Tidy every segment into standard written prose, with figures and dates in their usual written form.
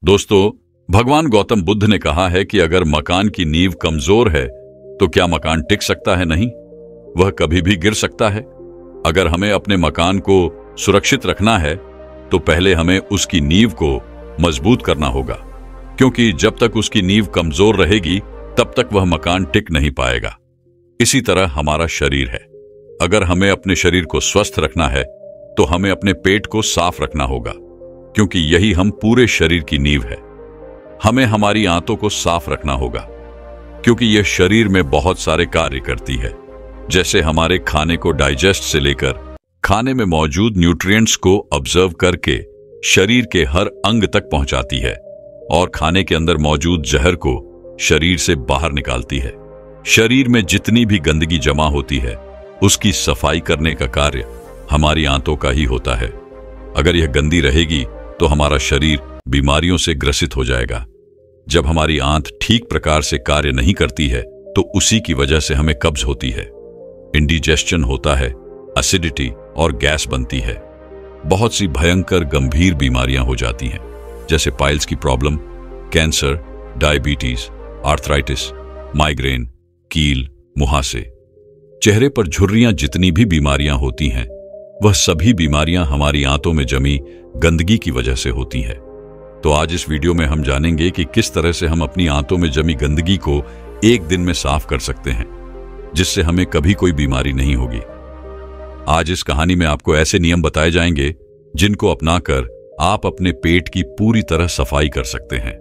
दोस्तों, भगवान गौतम बुद्ध ने कहा है कि अगर मकान की नींव कमजोर है तो क्या मकान टिक सकता है? नहीं, वह कभी भी गिर सकता है। अगर हमें अपने मकान को सुरक्षित रखना है तो पहले हमें उसकी नींव को मजबूत करना होगा, क्योंकि जब तक उसकी नींव कमजोर रहेगी तब तक वह मकान टिक नहीं पाएगा। इसी तरह हमारा शरीर है। अगर हमें अपने शरीर को स्वस्थ रखना है तो हमें अपने पेट को साफ रखना होगा, क्योंकि यही हम पूरे शरीर की नींव है। हमें हमारी आंतों को साफ रखना होगा, क्योंकि यह शरीर में बहुत सारे कार्य करती है, जैसे हमारे खाने को डाइजेस्ट से लेकर खाने में मौजूद न्यूट्रिएंट्स को ऑब्जर्व करके शरीर के हर अंग तक पहुंचाती है और खाने के अंदर मौजूद जहर को शरीर से बाहर निकालती है। शरीर में जितनी भी गंदगी जमा होती है उसकी सफाई करने का कार्य हमारी आंतों का ही होता है। अगर यह गंदी रहेगी तो हमारा शरीर बीमारियों से ग्रसित हो जाएगा। जब हमारी आंत ठीक प्रकार से कार्य नहीं करती है तो उसी की वजह से हमें कब्ज होती है, इंडिजेशन होता है, एसिडिटी और गैस बनती है। बहुत सी भयंकर गंभीर बीमारियां हो जाती हैं, जैसे पाइल्स की problem, cancer, diabetes, arthritis, migraine, कील, मुहासे। चेहरे पर झुर्रियां जितनी भी बीमारियां होती हैं वह सभी बीमारियां हमारी आंतों में जमी गंदगी की वजह से होती हैं। तो आज इस वीडियो में हम जानेंगे कि किस तरह से हम अपनी आंतों में जमी गंदगी को एक दिन में साफ कर सकते हैं, जिससे हमें कभी कोई बीमारी नहीं होगी। आज इस कहानी में आपको ऐसे नियम बताए जाएंगे जिनको अपनाकर आप अपने पेट की पूरी तरह सफाई कर सकते हैं।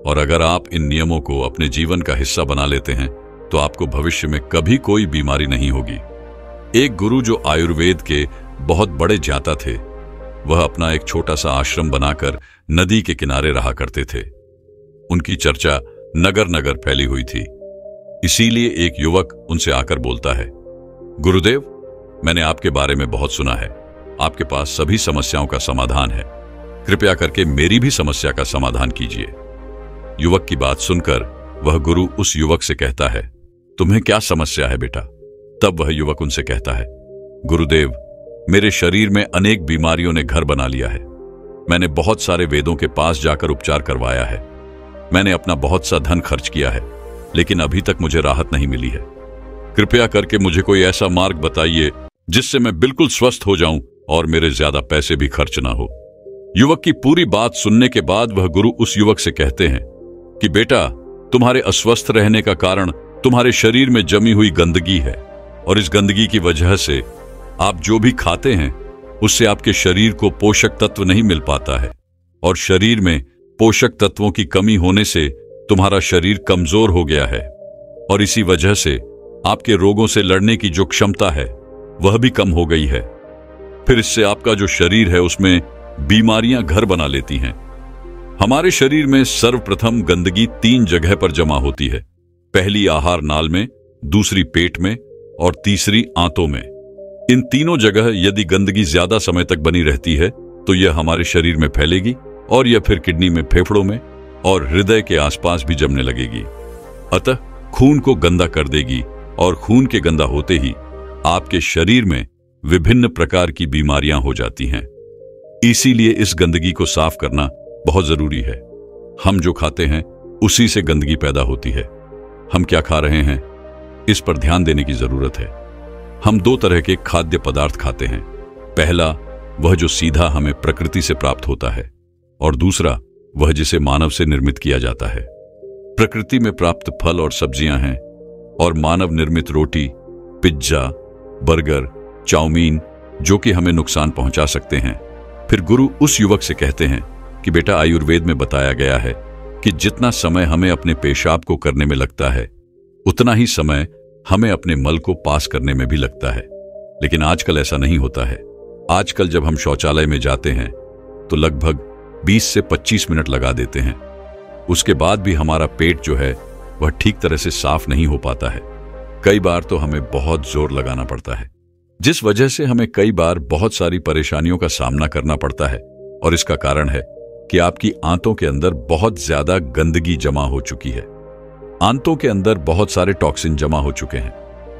और अगर आप इन नियमों को अपने जीवन का हिस्सा बना लेते हैं तो आपको भविष्य में कभी कोई बीमारी नहीं होगी। एक गुरु जो आयुर्वेद के बहुत बड़े ज्ञाता थे, वह अपना एक छोटा सा आश्रम बनाकर नदी के किनारे रहा करते थे। उनकी चर्चा नगर नगर फैली हुई थी। इसीलिए एक युवक उनसे आकर बोलता है, गुरुदेव, मैंने आपके बारे में बहुत सुना है। आपके पास सभी समस्याओं का समाधान है। कृपया करके मेरी भी समस्या का समाधान कीजिए। युवक की बात सुनकर वह गुरु उस युवक से कहता है, तुम्हें क्या समस्या है बेटा? तब वह युवक उनसे कहता है, गुरुदेव, मेरे शरीर में अनेक बीमारियों ने घर बना लिया है। मैंने बहुत सारे वेदों के पास जाकर उपचार करवाया है। मैंने अपना बहुत सा धन खर्च किया है, लेकिन अभी तक मुझे राहत नहीं मिली है। कृपया करके मुझे कोई ऐसा मार्ग बताइए जिससे मैं बिल्कुल स्वस्थ हो जाऊं और मेरे ज्यादा पैसे भी खर्च ना हो। युवक की पूरी बात सुनने के बाद वह गुरु उस युवक से कहते हैं कि बेटा, तुम्हारे अस्वस्थ रहने का कारण तुम्हारे शरीर में जमी हुई गंदगी है, और इस गंदगी की वजह से आप जो भी खाते हैं उससे आपके शरीर को पोषक तत्व नहीं मिल पाता है, और शरीर में पोषक तत्वों की कमी होने से तुम्हारा शरीर कमजोर हो गया है, और इसी वजह से आपके रोगों से लड़ने की जो क्षमता है वह भी कम हो गई है। फिर इससे आपका जो शरीर है उसमें बीमारियां घर बना लेती हैं। हमारे शरीर में सर्वप्रथम गंदगी 3 जगह पर जमा होती है। पहली आहार नाल में, दूसरी पेट में और तीसरी आंतों में। इन तीनों जगह यदि गंदगी ज्यादा समय तक बनी रहती है तो यह हमारे शरीर में फैलेगी और यह फिर किडनी में, फेफड़ों में और हृदय के आसपास भी जमने लगेगी। अतः खून को गंदा कर देगी, और खून के गंदा होते ही आपके शरीर में विभिन्न प्रकार की बीमारियां हो जाती हैं। इसीलिए इस गंदगी को साफ करना बहुत जरूरी है। हम जो खाते हैं उसी से गंदगी पैदा होती है। हम क्या खा रहे हैं इस पर ध्यान देने की जरूरत है। हम 2 तरह के खाद्य पदार्थ खाते हैं। पहला वह जो सीधा हमें प्रकृति से प्राप्त होता है, और दूसरा वह जिसे मानव से निर्मित किया जाता है। प्रकृति में प्राप्त फल और सब्जियां हैं, और मानव निर्मित रोटी, पिज्जा, बर्गर, चाउमीन, जो कि हमें नुकसान पहुंचा सकते हैं। फिर गुरु उस युवक से कहते हैं कि बेटा, आयुर्वेद में बताया गया है कि जितना समय हमें अपने पेशाब को करने में लगता है उतना ही समय हमें अपने मल को पास करने में भी लगता है। लेकिन आजकल ऐसा नहीं होता है। आजकल जब हम शौचालय में जाते हैं तो लगभग 20 से 25 मिनट लगा देते हैं। उसके बाद भी हमारा पेट जो है वह ठीक तरह से साफ नहीं हो पाता है। कई बार तो हमें बहुत जोर लगाना पड़ता है, जिस वजह से हमें कई बार बहुत सारी परेशानियों का सामना करना पड़ता है। और इसका कारण है कि आपकी आंतों के अंदर बहुत ज्यादा गंदगी जमा हो चुकी है। आंतों के अंदर बहुत सारे टॉक्सिन जमा हो चुके हैं,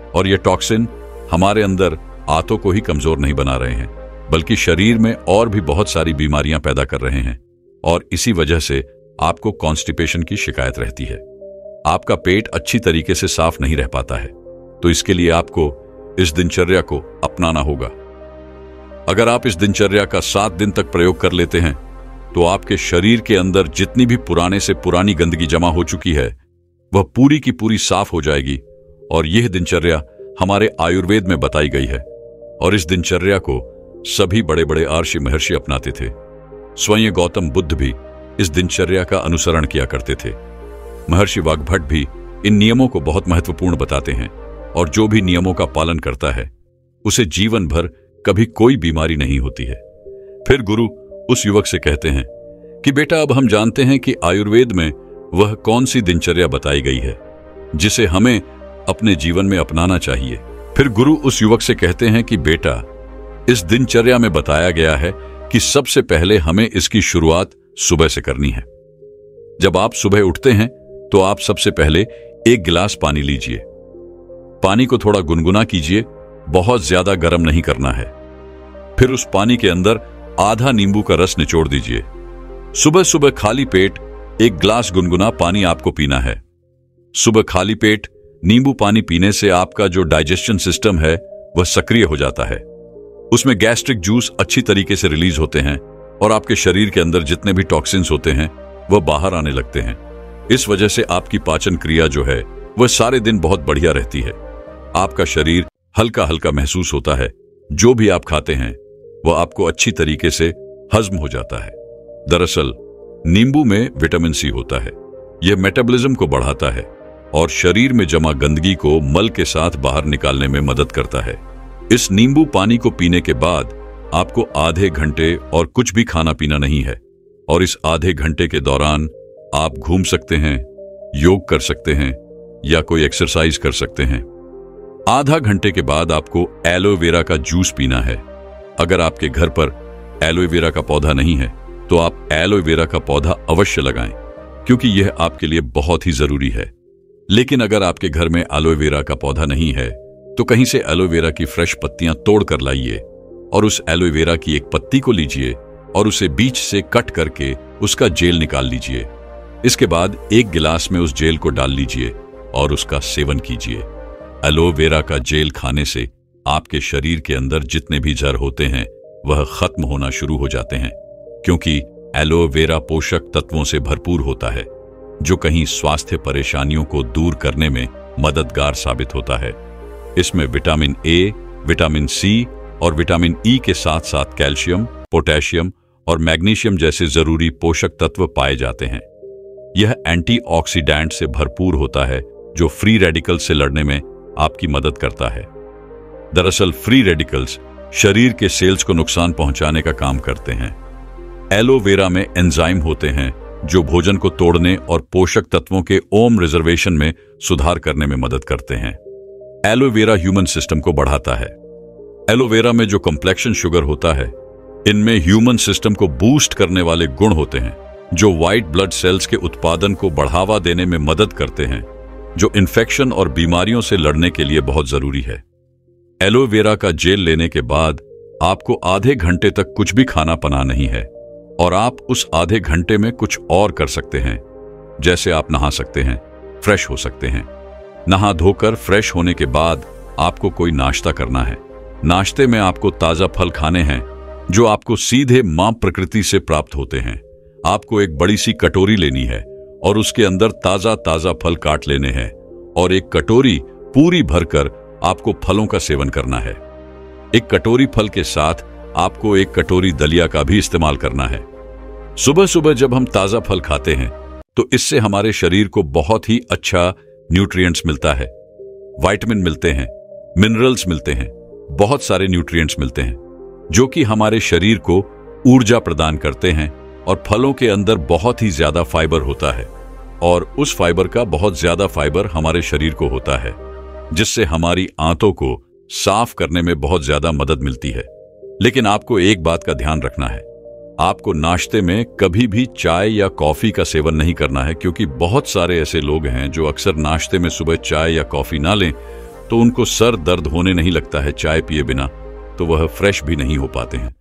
और ये टॉक्सिन हमारे अंदर आंतों को ही कमजोर नहीं बना रहे हैं, बल्कि शरीर में और भी बहुत सारी बीमारियां पैदा कर रहे हैं। और इसी वजह से आपको कॉन्स्टिपेशन की शिकायत रहती है। आपका पेट अच्छी तरीके से साफ नहीं रह पाता है। तो इसके लिए आपको इस दिनचर्या को अपनाना होगा। अगर आप इस दिनचर्या का 7 दिन तक प्रयोग कर लेते हैं तो आपके शरीर के अंदर जितनी भी पुराने से पुरानी गंदगी जमा हो चुकी है वह पूरी की पूरी साफ हो जाएगी। और यह दिनचर्या हमारे आयुर्वेद में बताई गई है और इस दिनचर्या को सभी बड़े बड़े आर्षि महर्षि अपनाते थे। स्वयं गौतम बुद्ध भी इस दिनचर्या का अनुसरण किया करते थे। महर्षि वाग्भट भी इन नियमों को बहुत महत्वपूर्ण बताते हैं और जो भी नियमों का पालन करता है उसे जीवन भर कभी कोई बीमारी नहीं होती है। फिर गुरु उस युवक से कहते हैं कि बेटा, अब हम जानते हैं कि आयुर्वेद में वह कौन सी दिनचर्या बताई गई है जिसे हमें अपने जीवन में अपनाना चाहिए। फिर गुरु उस युवक से कहते हैं कि बेटा, इस दिनचर्या में बताया गया है कि सबसे पहले हमें इसकी शुरुआत सुबह से करनी है। जब आप सुबह उठते हैं तो आप सबसे पहले 1 गिलास पानी लीजिए। पानी को थोड़ा गुनगुना कीजिए, बहुत ज्यादा गर्म नहीं करना है। फिर उस पानी के अंदर आधा नींबू का रस निचोड़ दीजिए। सुबह सुबह खाली पेट 1 गिलास गुनगुना पानी आपको पीना है। सुबह खाली पेट नींबू पानी पीने से आपका जो डाइजेशन सिस्टम है वह सक्रिय हो जाता है। उसमें गैस्ट्रिक जूस अच्छी तरीके से रिलीज होते हैं और आपके शरीर के अंदर जितने भी टॉक्सिन्स होते हैं वह बाहर आने लगते हैं। इस वजह से आपकी पाचन क्रिया जो है वह सारे दिन बहुत बढ़िया रहती है। आपका शरीर हल्का हल्का महसूस होता है। जो भी आप खाते हैं वह आपको अच्छी तरीके से हजम हो जाता है। दरअसल नींबू में विटामिन सी होता है। यह मेटाबॉलिज्म को बढ़ाता है और शरीर में जमा गंदगी को मल के साथ बाहर निकालने में मदद करता है। इस नींबू पानी को पीने के बाद आपको आधे घंटे और कुछ भी खाना पीना नहीं है और इस आधे घंटे के दौरान आप घूम सकते हैं, योग कर सकते हैं या कोई एक्सरसाइज कर सकते हैं। आधा घंटे के बाद आपको एलोवेरा का जूस पीना है। अगर आपके घर पर एलोवेरा का पौधा नहीं है तो आप एलोवेरा का पौधा अवश्य लगाएं क्योंकि यह आपके लिए बहुत ही जरूरी है। लेकिन अगर आपके घर में एलोवेरा का पौधा नहीं है तो कहीं से एलोवेरा की फ्रेश पत्तियां तोड़ कर लाइए और उस एलोवेरा की एक पत्ती को लीजिए और उसे बीच से कट करके उसका जेल निकाल लीजिए। इसके बाद 1 गिलास में उस जेल को डाल लीजिए और उसका सेवन कीजिए। एलोवेरा का जेल खाने से आपके शरीर के अंदर जितने भी जर होते हैं वह खत्म होना शुरू हो जाते हैं क्योंकि एलोवेरा पोषक तत्वों से भरपूर होता है जो कहीं स्वास्थ्य परेशानियों को दूर करने में मददगार साबित होता है। इसमें विटामिन ए, विटामिन सी और विटामिन ई के साथ साथ कैल्शियम, पोटेशियम और मैग्नीशियम जैसे जरूरी पोषक तत्व पाए जाते हैं। यह एंटीऑक्सीडेंट से भरपूर होता है जो फ्री रेडिकल से लड़ने में आपकी मदद करता है। दरअसल फ्री रेडिकल्स शरीर के सेल्स को नुकसान पहुंचाने का काम करते हैं। एलोवेरा में एंजाइम होते हैं जो भोजन को तोड़ने और पोषक तत्वों के ओम रिजर्वेशन में सुधार करने में मदद करते हैं। एलोवेरा ह्यूमन सिस्टम को बढ़ाता है। एलोवेरा में जो कॉम्प्लेक्शन शुगर होता है इनमें ह्यूमन सिस्टम को बूस्ट करने वाले गुण होते हैं जो व्हाइट ब्लड सेल्स के उत्पादन को बढ़ावा देने में मदद करते हैं जो इन्फेक्शन और बीमारियों से लड़ने के लिए बहुत जरूरी है। एलोवेरा का जेल लेने के बाद आपको आधे घंटे तक कुछ भी खाना पना नहीं है और आप उस आधे घंटे में कुछ और कर सकते हैं। जैसे आप नहा सकते हैं, फ्रेश हो सकते हैं। नहा धोकर फ्रेश होने के बाद आपको कोई नाश्ता करना है। नाश्ते में आपको ताजा फल खाने हैं जो आपको सीधे मां प्रकृति से प्राप्त होते हैं। आपको एक बड़ी सी कटोरी लेनी है और उसके अंदर ताजा ताजा फल काट लेने हैं और एक कटोरी पूरी भरकर आपको फलों का सेवन करना है। एक कटोरी फल के साथ आपको एक कटोरी दलिया का भी इस्तेमाल करना है। सुबह सुबह जब हम ताजा फल खाते हैं तो इससे हमारे शरीर को बहुत ही अच्छा न्यूट्रिएंट्स मिलता है। विटामिन मिलते हैं, मिनरल्स मिलते हैं, बहुत सारे न्यूट्रिएंट्स मिलते हैं जो कि हमारे शरीर को ऊर्जा प्रदान करते हैं। और फलों के अंदर बहुत ही ज्यादा फाइबर होता है और उस फाइबर का बहुत ज्यादा फाइबर हमारे शरीर को होता है जिससे हमारी आंतों को साफ करने में बहुत ज्यादा मदद मिलती है। लेकिन आपको एक बात का ध्यान रखना है, आपको नाश्ते में कभी भी चाय या कॉफी का सेवन नहीं करना है क्योंकि बहुत सारे ऐसे लोग हैं जो अक्सर नाश्ते में सुबह चाय या कॉफी ना लें तो उनको सर दर्द होने नहीं लगता है चाय पिए बिना, तो वह फ्रेश भी नहीं हो पाते हैं।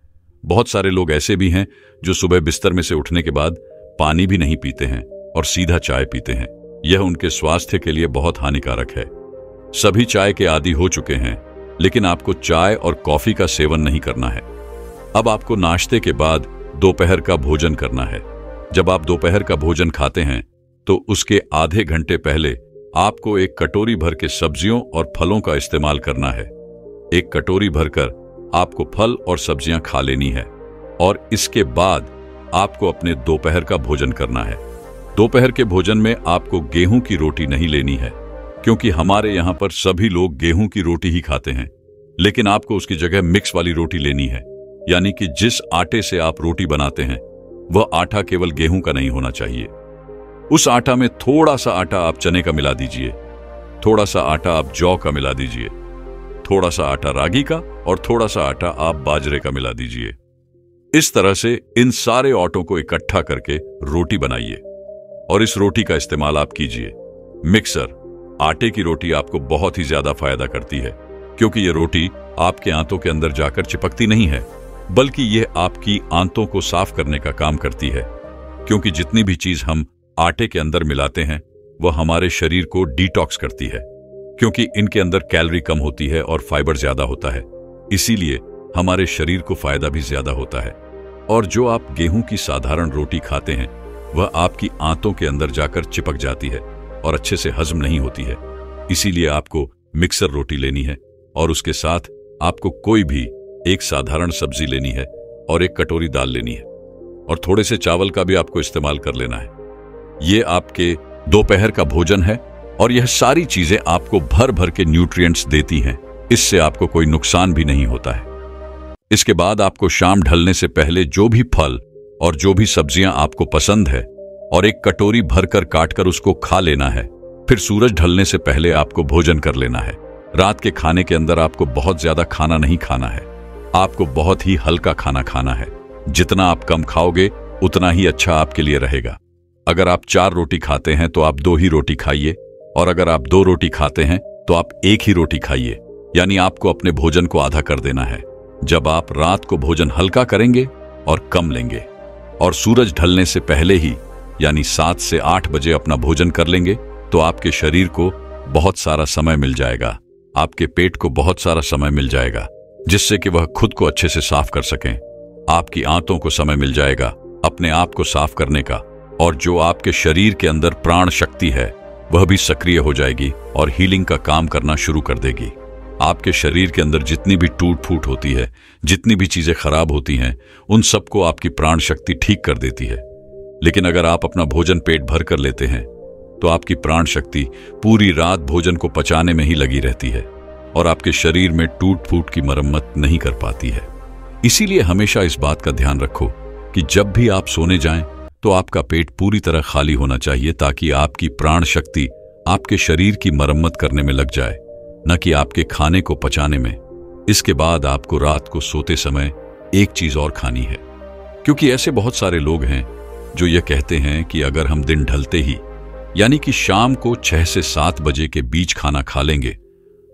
बहुत सारे लोग ऐसे भी हैं जो सुबह बिस्तर में से उठने के बाद पानी भी नहीं पीते हैं और सीधा चाय पीते हैं। यह उनके स्वास्थ्य के लिए बहुत हानिकारक है। सभी चाय के आदी हो चुके हैं, लेकिन आपको चाय और कॉफी का सेवन नहीं करना है। अब आपको नाश्ते के बाद दोपहर का भोजन करना है। जब आप दोपहर का भोजन खाते हैं तो उसके आधे घंटे पहले आपको एक कटोरी भर के सब्जियों और फलों का इस्तेमाल करना है। एक कटोरी भरकर आपको फल और सब्जियां खा लेनी है और इसके बाद आपको अपने दोपहर का भोजन करना है। दोपहर के भोजन में आपको गेहूं की रोटी नहीं लेनी है, क्योंकि हमारे यहां पर सभी लोग गेहूं की रोटी ही खाते हैं। लेकिन आपको उसकी जगह मिक्स वाली रोटी लेनी है, यानी कि जिस आटे से आप रोटी बनाते हैं वह आटा केवल गेहूं का नहीं होना चाहिए। उस आटा में थोड़ा सा आटा आप चने का मिला दीजिए, थोड़ा सा आटा आप जौ का मिला दीजिए, थोड़ा सा आटा रागी का और थोड़ा सा आटा आप बाजरे का मिला दीजिए। इस तरह से इन सारे आटों को इकट्ठा करके रोटी बनाइए और इस रोटी का इस्तेमाल आप कीजिए। मिक्सर आटे की रोटी आपको बहुत ही ज्यादा फायदा करती है, क्योंकि यह रोटी आपके आंतों के अंदर जाकर चिपकती नहीं है, बल्कि यह आपकी आंतों को साफ करने का काम करती है। क्योंकि जितनी भी चीज हम आटे के अंदर मिलाते हैं वह हमारे शरीर को डिटॉक्स करती है, क्योंकि इनके अंदर कैलोरी कम होती है और फाइबर ज्यादा होता है। इसीलिए हमारे शरीर को फायदा भी ज्यादा होता है। और जो आप गेहूं की साधारण रोटी खाते हैं वह आपकी आंतों के अंदर जाकर चिपक जाती है और अच्छे से हजम नहीं होती है। इसीलिए आपको मिक्सर रोटी लेनी है और उसके साथ आपको कोई भी एक साधारण सब्जी लेनी है और एक कटोरी दाल लेनी है और थोड़े से चावल का भी आपको इस्तेमाल कर लेना है। ये आपके दोपहर का भोजन है और यह सारी चीजें आपको भर भर के न्यूट्रिएंट्स देती हैं। इससे आपको कोई नुकसान भी नहीं होता है। इसके बाद आपको शाम ढलने से पहले जो भी फल और जो भी सब्जियां आपको पसंद है और एक कटोरी भरकर काटकर उसको खा लेना है। फिर सूरज ढलने से पहले आपको भोजन कर लेना है। रात के खाने के अंदर आपको बहुत ज्यादा खाना नहीं खाना है, आपको बहुत ही हल्का खाना खाना है। जितना आप कम खाओगे उतना ही अच्छा आपके लिए रहेगा। अगर आप 4 रोटी खाते हैं तो आप 2 ही रोटी खाइए, और अगर आप 2 रोटी खाते हैं तो आप 1 ही रोटी खाइए, यानी आपको अपने भोजन को आधा कर देना है। जब आप रात को भोजन हल्का करेंगे और कम लेंगे और सूरज ढलने से पहले ही यानी 7 से 8 बजे अपना भोजन कर लेंगे तो आपके शरीर को बहुत सारा समय मिल जाएगा, आपके पेट को बहुत सारा समय मिल जाएगा, जिससे कि वह खुद को अच्छे से साफ कर सकें। आपकी आंतों को समय मिल जाएगा अपने आप को साफ करने का, और जो आपके शरीर के अंदर प्राण शक्ति है वह भी सक्रिय हो जाएगी और हीलिंग का काम करना शुरू कर देगी। आपके शरीर के अंदर जितनी भी टूट फूट होती है, जितनी भी चीजें खराब होती हैं, उन सबको आपकी प्राण शक्ति ठीक कर देती है। लेकिन अगर आप अपना भोजन पेट भर कर लेते हैं तो आपकी प्राण शक्ति पूरी रात भोजन को पचाने में ही लगी रहती है और आपके शरीर में टूट फूट की मरम्मत नहीं कर पाती है। इसीलिए हमेशा इस बात का ध्यान रखो कि जब भी आप सोने जाएं तो आपका पेट पूरी तरह खाली होना चाहिए, ताकि आपकी प्राण शक्ति आपके शरीर की मरम्मत करने में लग जाए, न कि आपके खाने को पचाने में। इसके बाद आपको रात को सोते समय एक चीज और खानी है, क्योंकि ऐसे बहुत सारे लोग हैं जो ये कहते हैं कि अगर हम दिन ढलते ही यानी कि शाम को 6 से 7 बजे के बीच खाना खा लेंगे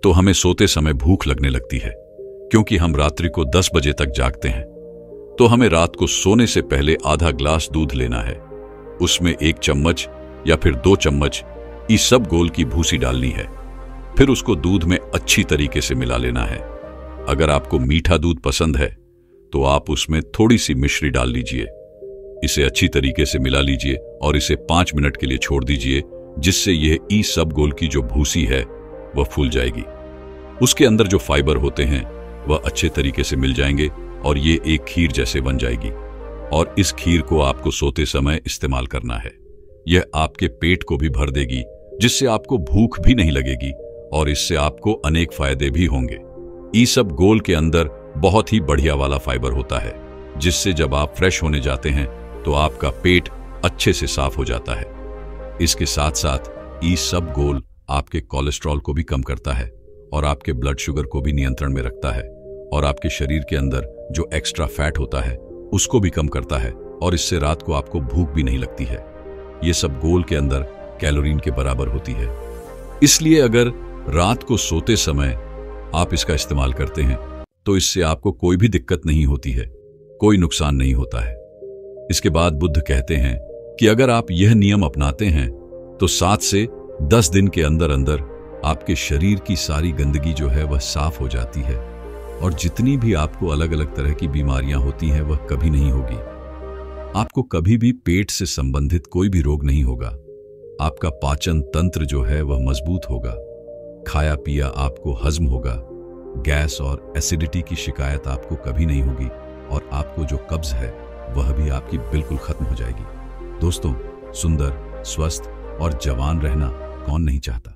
तो हमें सोते समय भूख लगने लगती है, क्योंकि हम रात्रि को 10 बजे तक जागते हैं। तो हमें रात को सोने से पहले आधा ग्लास दूध लेना है, उसमें 1 चम्मच या फिर 2 चम्मच ईसबगोल की भूसी डालनी है। फिर उसको दूध में अच्छी तरीके से मिला लेना है। अगर आपको मीठा दूध पसंद है तो आप उसमें थोड़ी सी मिश्री डाल लीजिए। इसे अच्छी तरीके से मिला लीजिए और इसे 5 मिनट के लिए छोड़ दीजिए, जिससे यह ईसबगोल की जो भूसी है वह फूल जाएगी। उसके अंदर जो फाइबर होते हैं वह अच्छे तरीके से मिल जाएंगे और ये एक खीर जैसे बन जाएगी। और इस खीर को आपको सोते समय इस्तेमाल करना है। यह आपके पेट को भी भर देगी, जिससे आपको भूख भी नहीं लगेगी और इससे आपको अनेक फायदे भी होंगे। ईसबगोल के अंदर बहुत ही बढ़िया वाला फाइबर होता है, जिससे जब आप फ्रेश होने जाते हैं तो आपका पेट अच्छे से साफ हो जाता है। इसके साथ साथ ईसबगोल आपके कोलेस्ट्रॉल को भी कम करता है और आपके ब्लड शुगर को भी नियंत्रण में रखता है और आपके शरीर के अंदर जो एक्स्ट्रा फैट होता है उसको भी कम करता है, और इससे रात को आपको भूख भी नहीं लगती है। ये सब गोल के अंदर कैलोरीन के बराबर होती है। इसलिए अगर रात को सोते समय आप इसका इस्तेमाल करते हैं तो इससे आपको कोई भी दिक्कत नहीं होती है। कोई नुकसान नहीं होता है। इसके बाद बुद्ध कहते हैं कि अगर आप यह नियम अपनाते हैं तो 7 से 10 दिन के अंदर अंदर आपके शरीर की सारी गंदगी जो है वह साफ हो जाती है और जितनी भी आपको अलग अलग तरह की बीमारियां होती हैं वह कभी नहीं होगी। आपको कभी भी पेट से संबंधित कोई भी रोग नहीं होगा। आपका पाचन तंत्र जो है वह मजबूत होगा। खाया पिया आपको हजम होगा। गैस और एसिडिटी की शिकायत आपको कभी नहीं होगी और आपको जो कब्ज है वह भी आपकी बिल्कुल खत्म हो जाएगी। दोस्तों, सुंदर, स्वस्थ और जवान रहना कौन नहीं चाहता।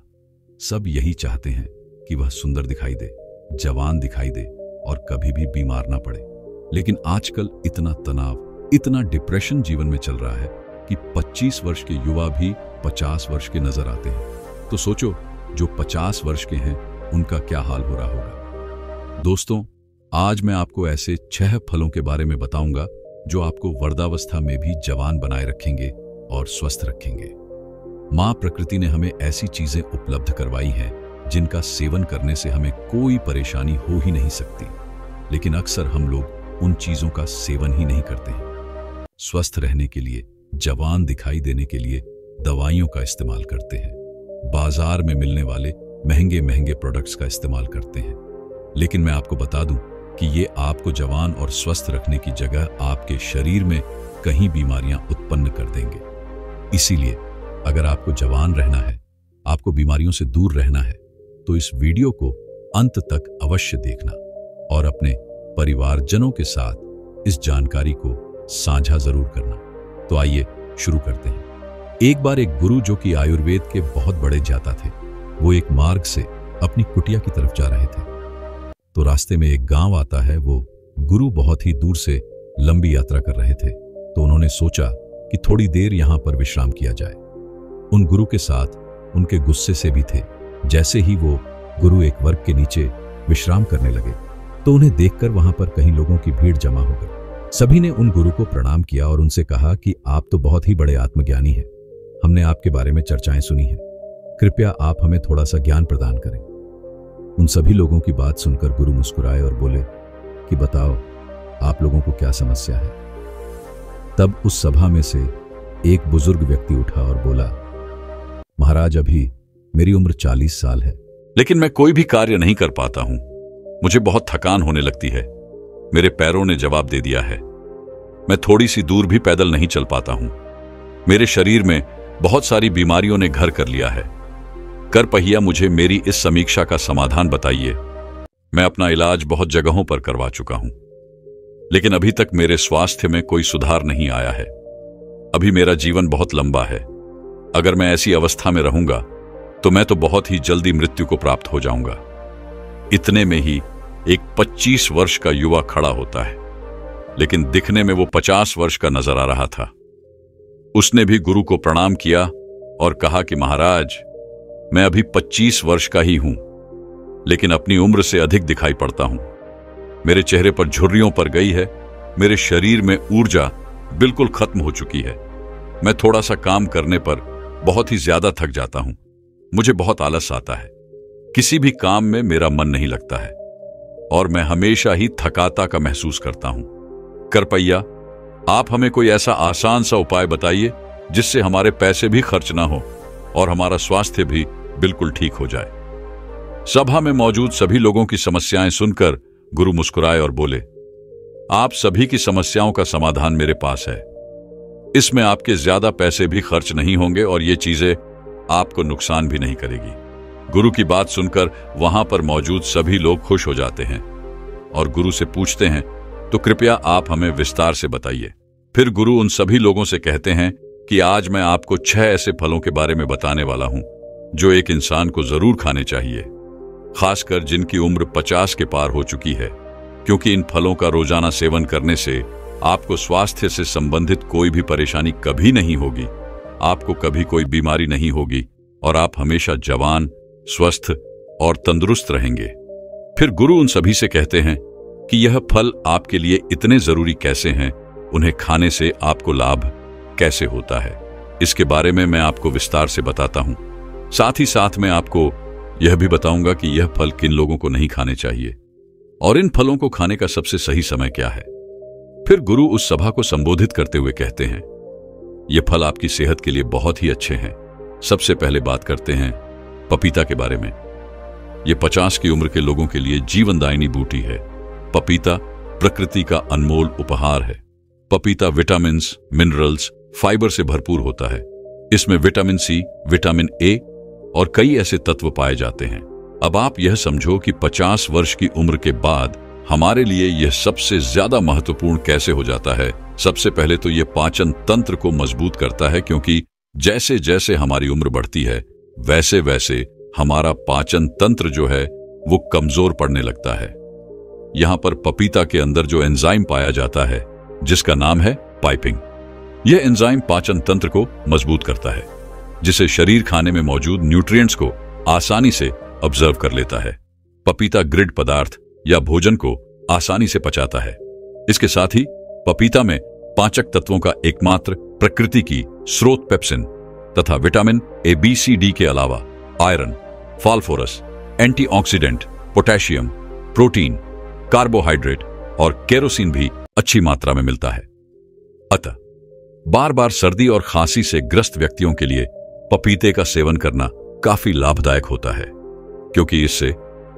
सब यही चाहते हैं कि वह सुंदर दिखाई दे, जवान दिखाई दे और कभी भी बीमार ना पड़े। लेकिन आजकल इतना तनाव, इतना डिप्रेशन जीवन में चल रहा है कि 25 वर्ष के युवा भी 50 वर्ष के नजर आते हैं। तो सोचो, जो 50 वर्ष के हैं उनका क्या हाल हो रहा होगा। दोस्तों, आज मैं आपको ऐसे 6 फलों के बारे में बताऊंगा जो आपको वृद्धावस्था में भी जवान बनाए रखेंगे और स्वस्थ रखेंगे। मां प्रकृति ने हमें ऐसी चीजें उपलब्ध करवाई हैं जिनका सेवन करने से हमें कोई परेशानी हो ही नहीं सकती, लेकिन अक्सर हम लोग उन चीजों का सेवन ही नहीं करते हैं। स्वस्थ रहने के लिए, जवान दिखाई देने के लिए दवाइयों का इस्तेमाल करते हैं, बाजार में मिलने वाले महंगे महंगे प्रोडक्ट्स का इस्तेमाल करते हैं। लेकिन मैं आपको बता दूं कि ये आपको जवान और स्वस्थ रखने की जगह आपके शरीर में कहीं बीमारियां उत्पन्न कर देंगे। इसीलिए अगर आपको जवान रहना है, आपको बीमारियों से दूर रहना है, तो इस वीडियो को अंत तक अवश्य देखना और अपने परिवारजनों के साथ इस जानकारी को साझा जरूर करना। तो आइए शुरू करते हैं। एक बार एक गुरु जो कि आयुर्वेद के बहुत बड़े ज्ञाता थे, वो एक मार्ग से अपनी कुटिया की तरफ जा रहे थे। तो रास्ते में एक गांव आता है। वो गुरु बहुत ही दूर से लंबी यात्रा कर रहे थे, तो उन्होंने सोचा कि थोड़ी देर यहां पर विश्राम किया जाए। उन गुरु के साथ उनके गुस्से से भी थे। जैसे ही वो गुरु एक वर्ग के नीचे विश्राम करने लगे तो उन्हें देखकर वहां पर कहीं लोगों की भीड़ जमा हो गई। सभी ने उन गुरु को प्रणाम किया और उनसे कहा कि आप तो बहुत ही बड़े आत्मज्ञानी हैं। हमने आपके बारे में चर्चाएं सुनी हैं। कृपया आप हमें थोड़ा सा ज्ञान प्रदान करें। उन सभी लोगों की बात सुनकर गुरु मुस्कुराए और बोले कि बताओ, आप लोगों को क्या समस्या है। तब उस सभा में से एक बुजुर्ग व्यक्ति उठा और बोला, महाराज, अभी मेरी उम्र 40 साल है, लेकिन मैं कोई भी कार्य नहीं कर पाता हूं। मुझे बहुत थकान होने लगती है। मेरे पैरों ने जवाब दे दिया है। मैं थोड़ी सी दूर भी पैदल नहीं चल पाता हूं। मेरे शरीर में बहुत सारी बीमारियों ने घर कर लिया है। कृपया मुझे मेरी इस समीक्षा का समाधान बताइए। मैं अपना इलाज बहुत जगहों पर करवा चुका हूं, लेकिन अभी तक मेरे स्वास्थ्य में कोई सुधार नहीं आया है। अभी मेरा जीवन बहुत लंबा है। अगर मैं ऐसी अवस्था में रहूंगा तो मैं तो बहुत ही जल्दी मृत्यु को प्राप्त हो जाऊंगा। इतने में ही एक 25 वर्ष का युवा खड़ा होता है, लेकिन दिखने में वो 50 वर्ष का नजर आ रहा था। उसने भी गुरु को प्रणाम किया और कहा कि महाराज, मैं अभी 25 वर्ष का ही हूं, लेकिन अपनी उम्र से अधिक दिखाई पड़ता हूं। मेरे चेहरे पर झुर्रियों पर गई है। मेरे शरीर में ऊर्जा बिल्कुल खत्म हो चुकी है। मैं थोड़ा सा काम करने पर बहुत ही ज्यादा थक जाता हूं। मुझे बहुत आलस आता है। किसी भी काम में मेरा मन नहीं लगता है और मैं हमेशा ही थकाता का महसूस करता हूं। कृपया आप हमें कोई ऐसा आसान सा उपाय बताइए जिससे हमारे पैसे भी खर्च ना हो और हमारा स्वास्थ्य भी बिल्कुल ठीक हो जाए। सभा में मौजूद सभी लोगों की समस्याएं सुनकर गुरु मुस्कुराए और बोले, आप सभी की समस्याओं का समाधान मेरे पास है। इसमें आपके ज्यादा पैसे भी खर्च नहीं होंगे और ये चीजें आपको नुकसान भी नहीं करेगी। गुरु की बात सुनकर वहां पर मौजूद सभी लोग खुश हो जाते हैं और गुरु से पूछते हैं, तो कृपया आप हमें विस्तार से बताइए। फिर गुरु उन सभी लोगों से कहते हैं कि आज मैं आपको 6 ऐसे फलों के बारे में बताने वाला हूं जो एक इंसान को जरूर खाने चाहिए, खासकर जिनकी उम्र 50 के पार हो चुकी है, क्योंकि इन फलों का रोजाना सेवन करने से आपको स्वास्थ्य से संबंधित कोई भी परेशानी कभी नहीं होगी, आपको कभी कोई बीमारी नहीं होगी और आप हमेशा जवान, स्वस्थ और तंदुरुस्त रहेंगे। फिर गुरु उन सभी से कहते हैं कि यह फल आपके लिए इतने जरूरी कैसे हैं, उन्हें खाने से आपको लाभ कैसे होता है, इसके बारे में मैं आपको विस्तार से बताता हूं। साथ ही साथ मैं आपको यह भी बताऊंगा कि यह फल किन लोगों को नहीं खाने चाहिए और इन फलों को खाने का सबसे सही समय क्या है। फिर गुरु उस सभा को संबोधित करते हुए कहते हैं, ये फल आपकी सेहत के लिए बहुत ही अच्छे हैं। सबसे पहले बात करते हैं पपीता के बारे में। यह 50 की उम्र के लोगों के लिए जीवनदायिनी बूटी है। पपीता प्रकृति का अनमोल उपहार है। पपीता विटामिन्स, मिनरल्स, फाइबर से भरपूर होता है। इसमें विटामिन सी, विटामिन ए और कई ऐसे तत्व पाए जाते हैं। अब आप यह समझो कि 50 वर्ष की उम्र के बाद हमारे लिए यह सबसे ज्यादा महत्वपूर्ण कैसे हो जाता है। सबसे पहले तो यह पाचन तंत्र को मजबूत करता है, क्योंकि जैसे जैसे हमारी उम्र बढ़ती है वैसे वैसे हमारा पाचन तंत्र जो है वो कमजोर पड़ने लगता है। यहां पर पपीता के अंदर जो एंजाइम पाया जाता है जिसका नाम है पाइपिंग, यह एंजाइम पाचन तंत्र को मजबूत करता है, जिसे शरीर खाने में मौजूद न्यूट्रिएंट्स को आसानी से ऑब्जर्व कर लेता है। पपीता ग्रिड पदार्थ या भोजन को आसानी से पचाता है। इसके साथ ही पपीता में पाचक तत्वों का एकमात्र प्रकृति की स्रोत पेप्सिन तथा vitamin A, B, C, D के अलावा iron, phosphorus, antioxidant, potassium, protein, carbohydrate और केरोसिन भी अच्छी मात्रा में मिलता है। अतः बार बार सर्दी और खांसी से ग्रस्त व्यक्तियों के लिए पपीते का सेवन करना काफी लाभदायक होता है, क्योंकि इससे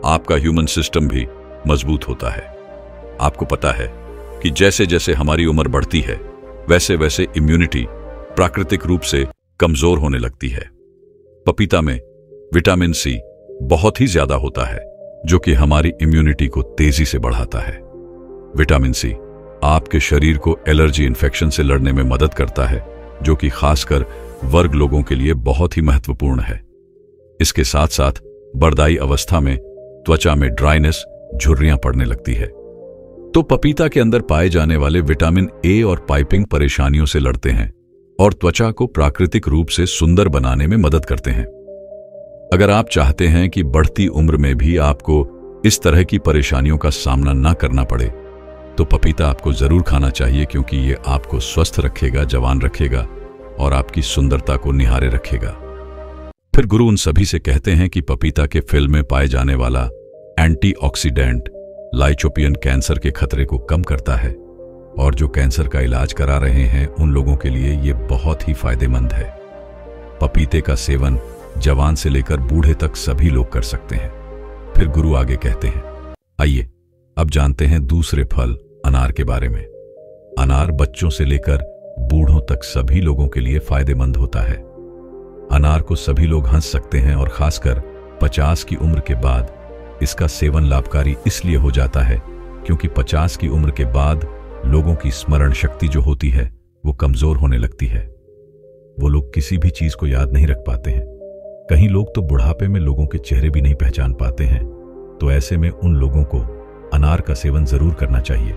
आपका ह्यूमन सिस्टम भी मजबूत होता है। आपको पता है कि जैसे जैसे हमारी उम्र बढ़ती है वैसे वैसे इम्यूनिटी प्राकृतिक रूप से कमजोर होने लगती है। पपीता में विटामिन सी बहुत ही ज्यादा होता है, जो कि हमारी इम्यूनिटी को तेजी से बढ़ाता है। विटामिन सी आपके शरीर को एलर्जी इन्फेक्शन से लड़ने में मदद करता है, जो कि खासकर वर्ग लोगों के लिए बहुत ही महत्वपूर्ण है। इसके साथ साथ बरदाई अवस्था में त्वचा में ड्राइनेस, झुर्रियां पड़ने लगती है। तो पपीता के अंदर पाए जाने वाले विटामिन ए और पाइपिंग परेशानियों से लड़ते हैं और त्वचा को प्राकृतिक रूप से सुंदर बनाने में मदद करते हैं। अगर आप चाहते हैं कि बढ़ती उम्र में भी आपको इस तरह की परेशानियों का सामना ना करना पड़े, तो पपीता आपको जरूर खाना चाहिए, क्योंकि ये आपको स्वस्थ रखेगा, जवान रखेगा और आपकी सुंदरता को निहारे रखेगा। फिर गुरु उन सभी से कहते हैं कि पपीता के फल में पाए जाने वाला एंटीऑक्सीडेंट लाइकोपियन कैंसर के खतरे को कम करता है, और जो कैंसर का इलाज करा रहे हैं उन लोगों के लिए ये बहुत ही फायदेमंद है। पपीते का सेवन जवान से लेकर बूढ़े तक सभी लोग कर सकते हैं। फिर गुरु आगे कहते हैं, आइए अब जानते हैं दूसरे फल अनार के बारे में। अनार बच्चों से लेकर बूढ़ों तक सभी लोगों के लिए फायदेमंद होता है। अनार को सभी लोग हंस सकते हैं, और खासकर 50 की उम्र के बाद इसका सेवन लाभकारी इसलिए हो जाता है क्योंकि 50 की उम्र के बाद लोगों की स्मरण शक्ति जो होती है वो कमजोर होने लगती है। वो लोग किसी भी चीज को याद नहीं रख पाते हैं। कहीं लोग तो बुढ़ापे में लोगों के चेहरे भी नहीं पहचान पाते हैं। तो ऐसे में उन लोगों को अनार का सेवन जरूर करना चाहिए,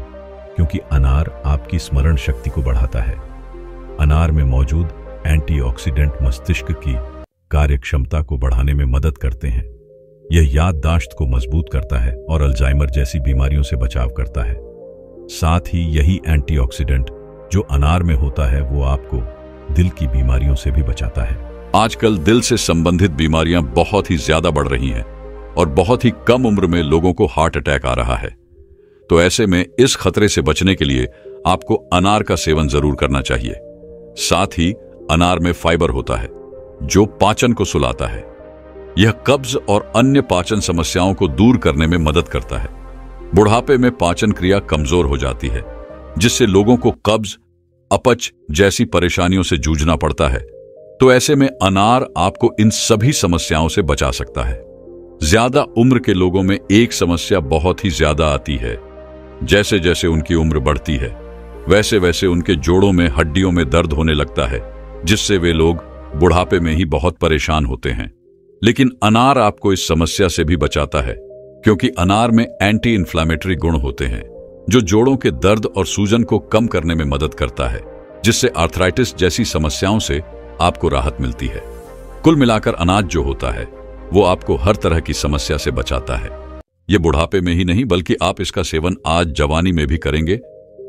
क्योंकि अनार आपकी स्मरण शक्ति को बढ़ाता है। अनार में मौजूद एंटीऑक्सीडेंट मस्तिष्क की कार्य क्षमता को बढ़ाने में मदद करते हैं। यह याददाश्त को मजबूत करता है और अल्जाइमर जैसी बीमारियों से बचाव करता है। साथ ही यही एंटीऑक्सीडेंट जो अनार में होता है वो आपको दिल की बीमारियों से भी बचाता है। आजकल दिल से संबंधित बीमारियां बहुत ही ज्यादा बढ़ रही हैं और बहुत ही कम उम्र में लोगों को हार्ट अटैक आ रहा है। तो ऐसे में इस खतरे से बचने के लिए आपको अनार का सेवन जरूर करना चाहिए। साथ ही अनार में फाइबर होता है जो पाचन को सुलाता है। यह कब्ज और अन्य पाचन समस्याओं को दूर करने में मदद करता है। बुढ़ापे में पाचन क्रिया कमजोर हो जाती है, जिससे लोगों को कब्ज, अपच जैसी परेशानियों से जूझना पड़ता है। तो ऐसे में अनार आपको इन सभी समस्याओं से बचा सकता है। ज्यादा उम्र के लोगों में एक समस्या बहुत ही ज्यादा आती है। जैसे जैसे उनकी उम्र बढ़ती है वैसे वैसे उनके जोड़ों में, हड्डियों में दर्द होने लगता है, जिससे वे लोग बुढ़ापे में ही बहुत परेशान होते हैं। लेकिन अनार आपको इस समस्या से भी बचाता है, क्योंकि अनार में एंटी इन्फ्लेमेटरी गुण होते हैं जो जोड़ों के दर्द और सूजन को कम करने में मदद करता है, जिससे आर्थराइटिस जैसी समस्याओं से आपको राहत मिलती है। कुल मिलाकर अनाज जो होता है वो आपको हर तरह की समस्या से बचाता है। ये बुढ़ापे में ही नहीं बल्कि आप इसका सेवन आज जवानी में भी करेंगे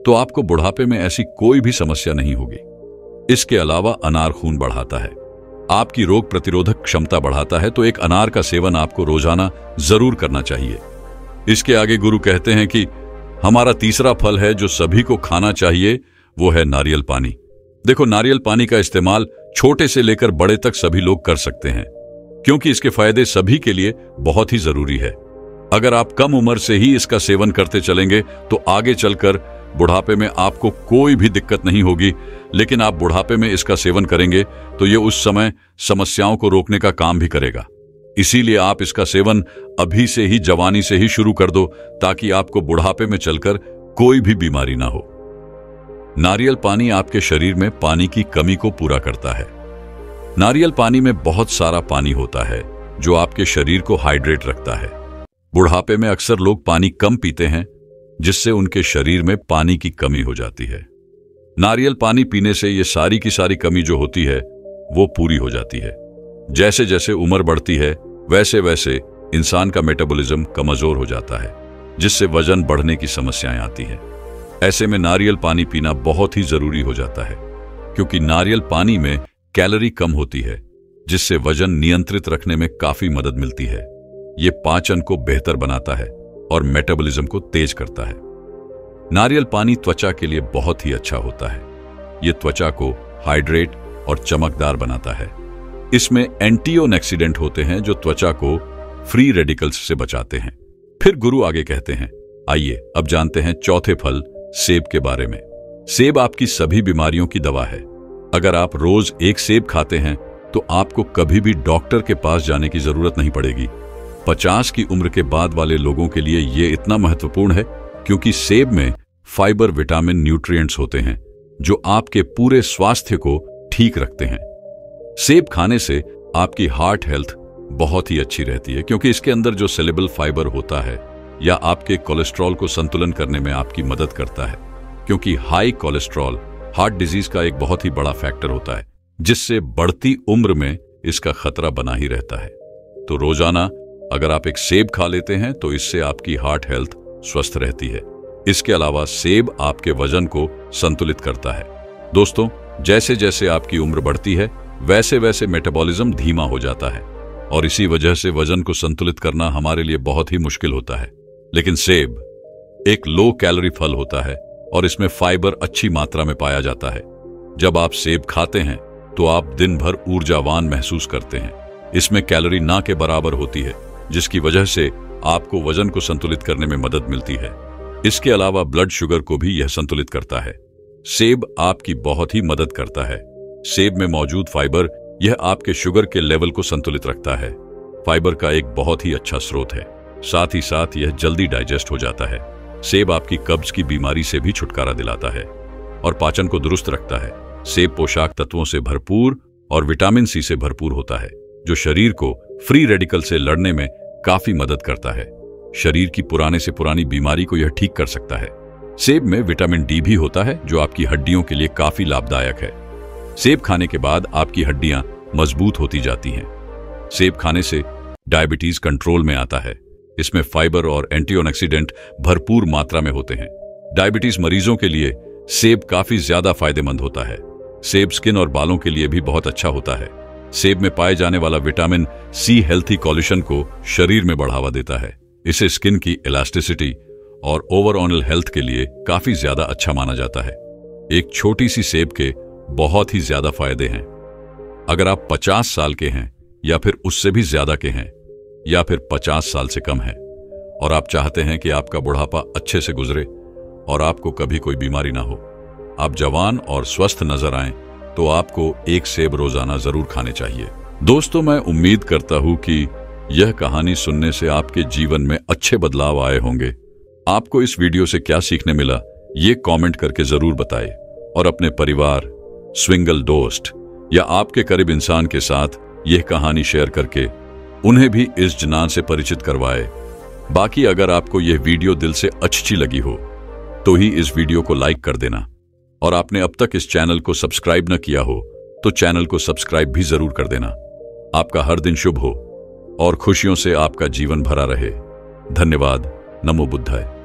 तो आपको बुढ़ापे में ऐसी कोई भी समस्या नहीं होगी। इसके अलावा अनार खून बढ़ाता है, आपकी रोग प्रतिरोधक क्षमता बढ़ाता है, तो एक अनार का सेवन आपको रोजाना जरूर करना चाहिए। इसके आगे गुरु कहते हैं कि हमारा तीसरा फल है जो सभी को खाना चाहिए, वो है नारियल पानी। देखो, नारियल पानी का इस्तेमाल छोटे से लेकर बड़े तक सभी लोग कर सकते हैं, क्योंकि इसके फायदे सभी के लिए बहुत ही जरूरी है। अगर आप कम उम्र से ही इसका सेवन करते चलेंगे तो आगे चलकर बुढ़ापे में आपको कोई भी दिक्कत नहीं होगी। लेकिन आप बुढ़ापे में इसका सेवन करेंगे तो ये उस समय समस्याओं को रोकने का काम भी करेगा। इसीलिए आप इसका सेवन अभी से ही, जवानी से ही शुरू कर दो, ताकि आपको बुढ़ापे में चलकर कोई भी बीमारी ना हो। नारियल पानी आपके शरीर में पानी की कमी को पूरा करता है। नारियल पानी में बहुत सारा पानी होता है जो आपके शरीर को हाइड्रेट रखता है। बुढ़ापे में अक्सर लोग पानी कम पीते हैं, जिससे उनके शरीर में पानी की कमी हो जाती है। नारियल पानी पीने से ये सारी की सारी कमी जो होती है वो पूरी हो जाती है। जैसे जैसे उम्र बढ़ती है वैसे वैसे इंसान का मेटाबॉलिज्म कमजोर हो जाता है, जिससे वजन बढ़ने की समस्याएं आती है। ऐसे में नारियल पानी पीना बहुत ही जरूरी हो जाता है, क्योंकि नारियल पानी में कैलोरी कम होती है, जिससे वजन नियंत्रित रखने में काफी मदद मिलती है। ये पाचन को बेहतर बनाता है और मेटाबॉलिज्म को तेज करता है। नारियल पानी त्वचा के लिए बहुत ही अच्छा होता है। ये त्वचा को हाइड्रेट और चमकदार बनाता है। इसमें एंटीऑक्सीडेंट होते हैं जो त्वचा को फ्री रेडिकल्स से बचाते हैं। फिर गुरु आगे कहते हैं, आइए अब जानते हैं चौथे फल सेब के बारे में। सेब आपकी सभी बीमारियों की दवा है। अगर आप रोज एक सेब खाते हैं तो आपको कभी भी डॉक्टर के पास जाने की जरूरत नहीं पड़ेगी। 50 की उम्र के बाद वाले लोगों के लिए यह इतना महत्वपूर्ण है क्योंकि सेब में फाइबर, विटामिन, न्यूट्रिएंट्स होते हैं जो आपके पूरे स्वास्थ्य को ठीक रखते हैं। सेब खाने से आपकी हार्ट हेल्थ बहुत ही अच्छी रहती है, क्योंकि इसके अंदर जो सेलेबल फाइबर होता है या आपके कोलेस्ट्रॉल को संतुलन करने में आपकी मदद करता है, क्योंकि हाई कोलेस्ट्रॉल हार्ट डिजीज का एक बहुत ही बड़ा फैक्टर होता है, जिससे बढ़ती उम्र में इसका खतरा बना ही रहता है। तो रोजाना अगर आप एक सेब खा लेते हैं तो इससे आपकी हार्ट हेल्थ स्वस्थ रहती है। इसके अलावा सेब आपके वजन को संतुलित करता है। दोस्तों, जैसे जैसे आपकी उम्र बढ़ती है वैसे वैसे मेटाबॉलिज्म धीमा हो जाता है और इसी वजह से वजन को संतुलित करना हमारे लिए बहुत ही मुश्किल होता है। लेकिन सेब एक लो कैलोरी फल होता है और इसमें फाइबर अच्छी मात्रा में पाया जाता है। जब आप सेब खाते हैं तो आप दिन भर ऊर्जावान महसूस करते हैं। इसमें कैलोरी ना के बराबर होती है, जिसकी वजह से आपको वजन को संतुलित करने में मदद मिलती है। इसके अलावा ब्लड शुगर को भी यह संतुलित करता है। सेब आपकी बहुत ही मदद करता है। सेब में मौजूद फाइबर यह आपके शुगर के लेवल को संतुलित रखता है। फाइबर का एक बहुत ही अच्छा स्रोत है, साथ ही साथ यह जल्दी डाइजेस्ट हो जाता है। सेब आपकी कब्ज की बीमारी से भी छुटकारा दिलाता है और पाचन को दुरुस्त रखता है। सेब पोषक तत्वों से भरपूर और विटामिन सी से भरपूर होता है, जो शरीर को फ्री रेडिकल से लड़ने में काफी मदद करता है। शरीर की पुराने से पुरानी बीमारी को यह ठीक कर सकता है। सेब में विटामिन डी भी होता है, जो आपकी हड्डियों के लिए काफी लाभदायक है। सेब खाने के बाद आपकी हड्डियां मजबूत होती जाती हैं। सेब खाने से डायबिटीज कंट्रोल में आता है। इसमें फाइबर और एंटीऑक्सीडेंट भरपूर मात्रा में होते हैं। डायबिटीज मरीजों के लिए सेब काफी ज्यादा फायदेमंद होता है। सेब स्किन और बालों के लिए भी बहुत अच्छा होता है। सेब में पाए जाने वाला विटामिन सी हेल्थी कोलेजन को शरीर में बढ़ावा देता है। इसे स्किन की इलास्टिसिटी और ओवरऑल हेल्थ के लिए काफी ज्यादा अच्छा माना जाता है। एक छोटी सी सेब के बहुत ही ज्यादा फायदे हैं। अगर आप 50 साल के हैं या फिर उससे भी ज्यादा के हैं या फिर 50 साल से कम हैं और आप चाहते हैं कि आपका बुढ़ापा अच्छे से गुजरे और आपको कभी कोई बीमारी ना हो, आप जवान और स्वस्थ नजर आएं, तो आपको एक सेब रोजाना जरूर खाने चाहिए। दोस्तों, मैं उम्मीद करता हूं कि यह कहानी सुनने से आपके जीवन में अच्छे बदलाव आए होंगे। आपको इस वीडियो से क्या सीखने मिला, ये कमेंट करके जरूर बताएं और अपने परिवार, स्विंगल दोस्त या आपके करीब इंसान के साथ यह कहानी शेयर करके उन्हें भी इस जनान से परिचित करवाए। बाकी अगर आपको यह वीडियो दिल से अच्छी लगी हो तो ही इस वीडियो को लाइक कर देना, और आपने अब तक इस चैनल को सब्सक्राइब न किया हो तो चैनल को सब्सक्राइब भी जरूर कर देना। आपका हर दिन शुभ हो और खुशियों से आपका जीवन भरा रहे। धन्यवाद। नमो बुद्धाय।